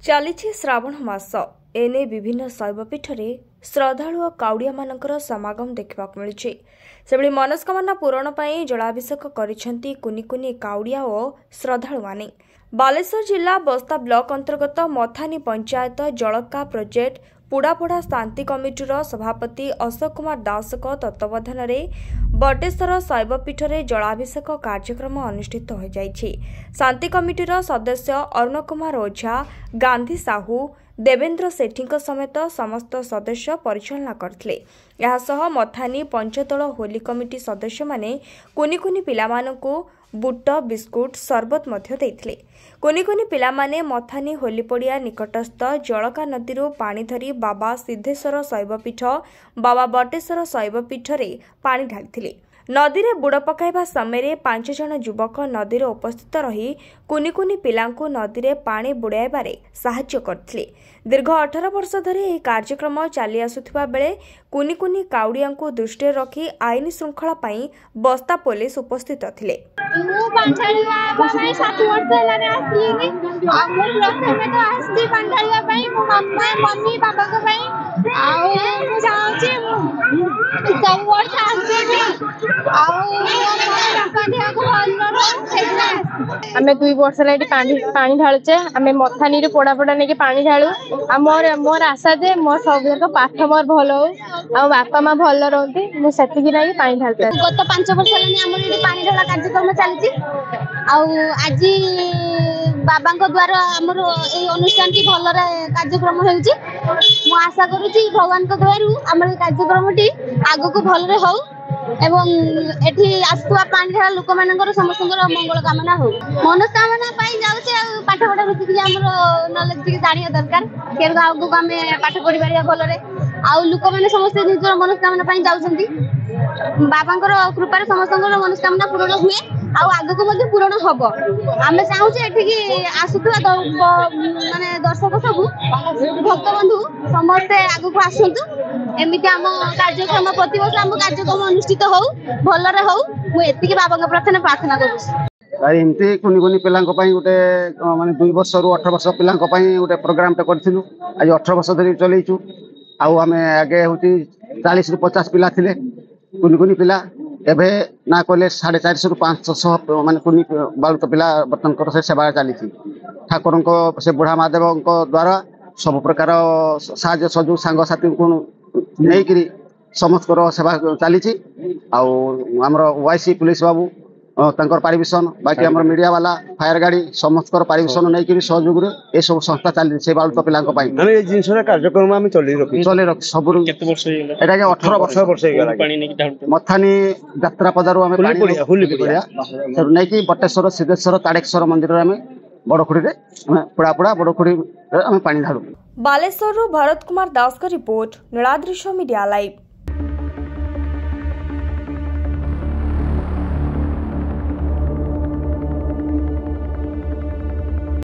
चली श्रावण मास एने विभिन्न शैवपीठ में श्रद्धालु और काउड़िया मानकर समागम देखा मिलूँ। से मनस्कामना पूरण पर जलाभिषेक करिसेंती कुनी कुनी काउड़िया और श्रद्धालु माने। बालेश्वर जिला बस्ता ब्लॉक अंतर्गत मथानी पंचायत जलका प्रोजेक्ट पुड़ापड़ा शांति कमिटीर सभापति अशोक कुमार दास तत्वावधान में बटेश्वर शैवपीठ में जलाभिषेक कार्यक्रम अनुष्ठित हो जाइछि। शांति कमिटीर सदस्य अरुण कुमार ओझा, गांधी साहू, देवेंद्र सेठी समेत समस्त सदस्य परिचालना करथिले। यासह मथानी पंचतोल होली कमिटी सदस्य माने कुनी कुनी पिलामानकु बुट बिस्कुट सरबत मध्य देथिले। कुनी कुनी पिलामाने मथानी होली पड़िया निकटस्थ जलका नदीरू पानी धरी बाबा सिद्धेश्वर शैवपीठ, बाबा बटेश्वर शैवपीठ रे पानी ढालिथिले। नदी रे बुड़ पकाइबा समय 5 जन युवक नदी रे उपस्थित रही कुनी कुनी पिलांकु नदी रे पानी बुड़ाइबारे साहाय्य करथिले। दीर्घ 18 वर्ष धरि एही कार्यक्रम चली आसुथिबा बेले कुनी कुनी काउड़ियांकु दृष्टि रखी आईन श्रृंखला पई बस्ता पुलिस उपस्थित थिले। मु पांठाळिया भाई 7 वर्ष हेलाने आसीनी हमर प्रथमे तो आसी पांठाळिया पई मम्मी पापा को पई आउ मु जाउची सब वर्ष आसीनी आउ पापा देह को हल्लो 2 वर्ष लाइट पानी ढालुचे। आमे मथानी रे पोड़ा पोड़ा नेके पानी ढालू। मोर आशा जे मोर सब जक पाठ मोर भलो आ बापा मां भलो रहंती मु सेति कि नाही पानी ढालते। गत 5 वर्ष लानी हमर ये पानी ढाला कार्यक्रम चलती आज बाबा द्वारा आमर ये अनुष्ठान टी भल कार्यक्रम होउची। मु आशा करूची भगवान को दयारु आमर कार्यक्रम टी आगो को भल रे हो एवं एठी आसुआ पानी ढाला लोक मानकर समस्त मंगल कामना हो। मनस्कामना पाई जाउचे पाठ पढ़ा रुचि आमर नॉलेज टी जानिया दरकार केर आगो आमे पाठ पढ़ी बारिया भल रे आ लोक माने समस्त निजर मनस्कामना पाई जाउछंती। बाबांकर कृपा समस्त मनस्कामना पूर्ण हुए आगक मध्य पूर्ण हम। आम चाहूँ एठिकी आसुवा माने दर्शक सब भक्त बंधु समस्ते आगक आसतु एमती आम कार्यक्रम प्रति वर्ष आम कार्यक्रम अनुष्ठित हो भलरे हो मुझे बाबा प्रार्थना प्रार्थना करूँ। कुनी कुनी पिला गोटे माने 2 वर्ष रु 18 वर्ष पिला गोटे प्रोग्राम करूँ। आज 18 वर्ष धरी चलैचु। आम आगे हूँ 40 रु 50 पिला थिले कुनी कुनी पिला एबे ना कहले 450 रु 500 माने कुनी बालुत पिला बर्तन कर से सेवा चली। ठाकुर से बुढ़ा महादेव द्वारा सब प्रकार साहाय्य सहयोग सांग साथी को नहीं समस्त सेवा चली। आमर वाईसी पुलिस बाबू तंकर पारिवेशन बाकी आमर मीडिया वाला फायर गाड़ी समस्त पारिवेशन नहीं सहयोग ये सब संस्था चली से बालुत पिला कार्यक्रम आम चले रख सब 18 वर्ष मथानी यात्रा पदारू आम नहीं बटेश्वर सिद्धेश्वर ताड़ेश्वर मंदिर आम बड़खुड़ी पुड़ापुड़ा बड़खुड़ी आम पानी ढालू। बालेश्वर भरत कुमार दास का रिपोर्ट नीलाद्रिश मीडिया लाइव।